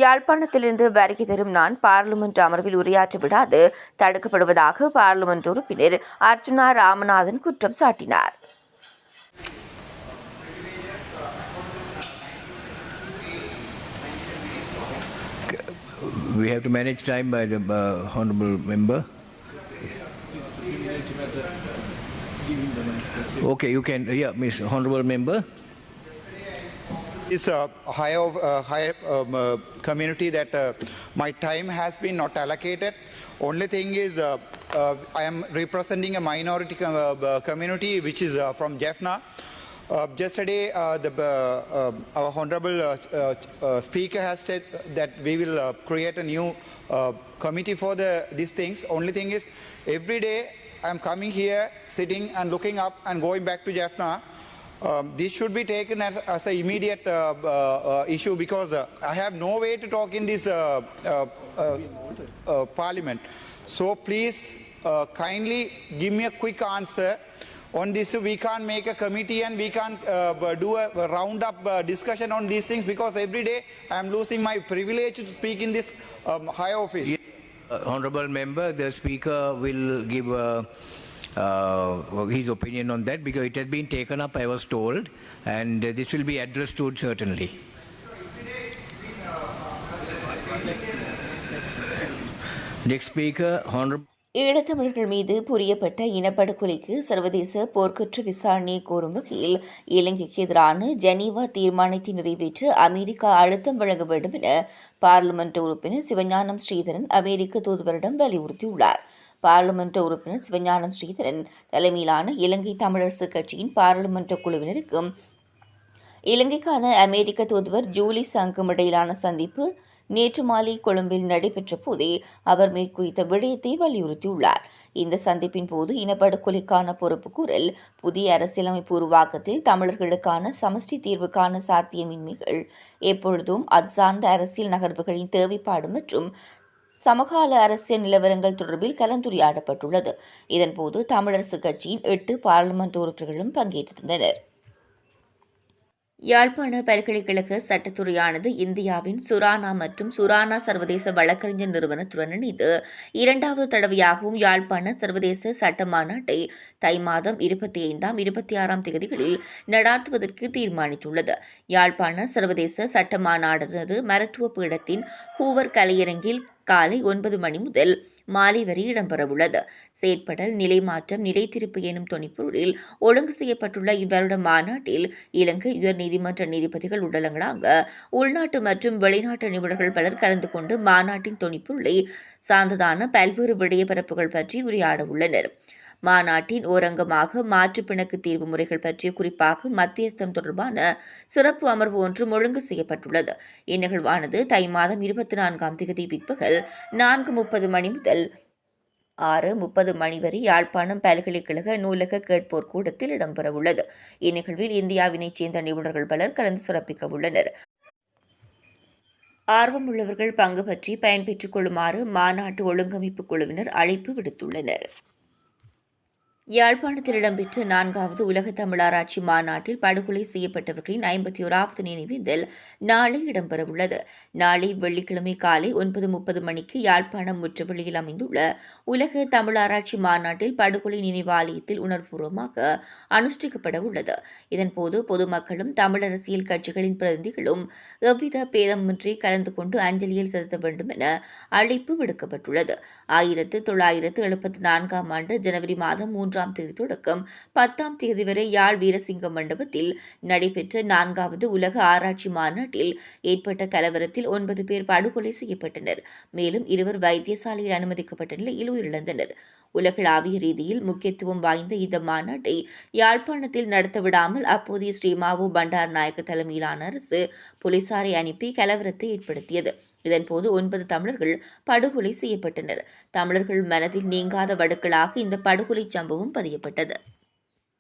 யாழ்ப்பாணத்திலிருந்து வருகை தரும் நான் பார்லிமென்ட் அமர்வில் உரையாற்ற விடாது தடுக்கப்படுவதாக பார்லிமென்ட் உறுப்பினர் அர்ச்சுனா ராமநாதன் குற்றம் சாட்டினார். We have to manage time by the honourable member. Okay, you can. Yeah, Miss Honourable Member. It's a higher community that my time has been not allocated. Only thing is I am representing a minority community which is from Jaffna. Yesterday our honorable speaker has said that we will create a new committee for these things. Only thing is every day I am coming here, sitting and looking up and going back to Jaffna. This should be taken as an immediate issue because I have no way to talk in this parliament. So please kindly give me a quick answer on this. We can't make a committee and we can't do a round-up discussion on these things because every day I am losing my privilege to speak in this high office. Honourable Member, the Speaker will give his opinion on that because it has been taken up, I was told, and this will be addressed to it certainly. Next speaker, Honourable. ஈழத்தமிழர்கள் மீது புரியப்பட்ட இனப்படுகொலைக்கு சர்வதேச போர்க்குற்ற விசாரணையை கோரும் வகையில் இலங்கைக்கு எதிரான Geneva தீர்மானத்தை நிறைவேற்ற அமெரிக்கா அழுத்தம் வழங்க வேண்டும் என பார்லிமென்ட் உறுப்பினர் சிவஞானம் ஸ்ரீதரன் அமெரிக்க தூதுவரிடம் வலியுறுத்தியுள்ளார். பார்லிமென்ட் உறுப்பினர் சிவஞானம் ஸ்ரீதரன் தலைமையிலான இலங்கை தமிழரசு கட்சியின் பாராளுமன்ற குழுவினருக்கும் இலங்கைக்கான அமெரிக்க தூதுவர் ஜூலி சங்கும் இடையிலான சந்திப்பு நேற்று மாலை கொழும்பில் நடைபெற்ற போதே அவர் மேற்குறித்த விடயத்தை வலியுறுத்தியுள்ளார். இந்த சந்திப்பின் போது இனப்படுகொலைக்கான பொறுப்புக்கூறல், புதிய அரசியலமைப்பு உருவாக்கத்தில் தமிழர்களுக்கான சமஷ்டி தீர்வுக்கான சாத்தியமின்மைகள், எப்பொழுதும் அது சார்ந்த அரசியல் நகர்வுகளின் தேவைப்பாடு மற்றும் சமகால அரசியல் நிலவரங்கள் தொடர்பில் கலந்துரையாடப்பட்டுள்ளது. இதன்போது தமிழரசு கட்சியின் 8 பாராளுமன்ற உறுப்பினர்களும் பங்கேற்றிருந்தனர். யாழ்ப்பாண பல்கலைக்கழக சட்டத்துறையானது இந்தியாவின் சுரானா மற்றும் சுரானா சர்வதேச வழக்கறிஞர் நிறுவனத்துடன் இணைந்து 2வது தடவையாகவும் யாழ்ப்பாண சர்வதேச சட்ட மாநாட்டை தை மாதம் 25ஆம் 26ஆம் தேதிகளில் நடாத்துவதற்கு தீர்மானித்துள்ளது. யாழ்ப்பாண சர்வதேச சட்ட மாநாடானது மருத்துவ பீடத்தின் ஹூவர் கலையரங்கில் காலை 9 மணி முதல் மாலை வரை இடம்பெறவுள்ளது. செயற்படல், நிலைமாற்றம், நிலைத்திருப்பு எனும் தொனிப்பொருளில் ஒழுங்கு செய்யப்பட்டுள்ள இவ்வருட மாநாட்டில் இலங்கை உயர் நீதிமன்ற நீதிபதிகள் உடலங்களாக உள்நாட்டு மற்றும் வெளிநாட்டு நிபுணர்கள் பலர் கலந்து கொண்டு மாநாட்டின் தொனிப்பொருளை சார்ந்ததான பல்வேறு விடயப்பரப்புகள் பற்றி உரையாட உள்ளனர். மாநாட்டின் ஓரங்கமாக மாற்று பிணக்கு தீர்வு முறைகள் பற்றிய குறிப்பாக மத்தியஸ்தம் தொடர்பான சிறப்பு அமர்வு ஒன்றும் ஒழுங்கு செய்யப்பட்டுள்ளது. இந்நிகழ்வானது தை மாதம் 24ஆம் தேதி பிற்பகல் 4:30 மணி முதல் 6:30 மணி வரை யாழ்ப்பாணம் பல்கலைக்கழக நூலக கேட்போர் கூடத்தில் இடம்பெறவுள்ளது. இந்நிகழ்வில் இந்தியாவினைச் சேர்ந்த நிபுணர்கள் பலர் கலந்து சிறப்பிக்க உள்ளனர். ஆர்வமுள்ளவர்கள் பங்கு பற்றி பயன்பெற்றுக் கொள்ளுமாறு மாநாட்டு ஒழுங்கமைப்பு குழுவினர் அழைப்பு விடுத்துள்ளனர். யாழ்ப்பாணத்தில் இடம்பெற்ற 4வது உலக தமிழராட்சி மாநாட்டில் படுகொலை செய்யப்பட்டவர்களின் 51வது நினைவேந்தல் நாளை இடம்பெறவுள்ளது. நாளை வெள்ளிக்கிழமை காலை 9:30 மணிக்கு யாழ்ப்பாணம் முற்றவெளியில் அமைந்துள்ள உலக தமிழராட்சி மாநாட்டில் படுகொலை நினைவாலயத்தில் உணர்வுபூர்வமாக அனுஷ்டிக்கப்பட உள்ளது. இதன்போது பொதுமக்களும் தமிழ் அரசியல் கட்சிகளின் பிரதிநிதிகளும் எவ்வித பேதமின்றி கலந்து கொண்டு அஞ்சலியில் செலுத்த வேண்டும் என அழைப்பு விடுக்கப்பட்டுள்ளது. 1974ஆம் ஆண்டு ஜனவரி மாதம் 3ஆம் தேதி தொடக்கம் 10ஆம் தேதி வரை யாழ் வீரசிங்க மண்டபத்தில் நடைபெற்ற 4வது உலக ஆராய்ச்சி மாநாட்டில் ஏற்பட்ட கலவரத்தில் 9 பேர் படுகொலை செய்யப்பட்டனர். மேலும் 2 வைத்தியசாலையில் அனுமதிக்கப்பட்ட நிலையில் உயிரிழந்தனர். உலகளாவிய ரீதியில் முக்கியத்துவம் வாய்ந்த இந்த மாநாட்டை யாழ்ப்பாணத்தில் நடத்தவிடாமல் அப்போதைய ஸ்ரீமாவோ பண்டாரநாயக்க தலைமையிலான அரசு போலீசாரை அனுப்பி கலவரத்தை ஏற்படுத்தியது. இதன்போது 9 தமிழர்கள் படுகொலை செய்யப்பட்டனர். தமிழர்கள் மனதில் நீங்காத வடுக்களாக இந்த படுகொலை சம்பவம் பதியப்பட்டது.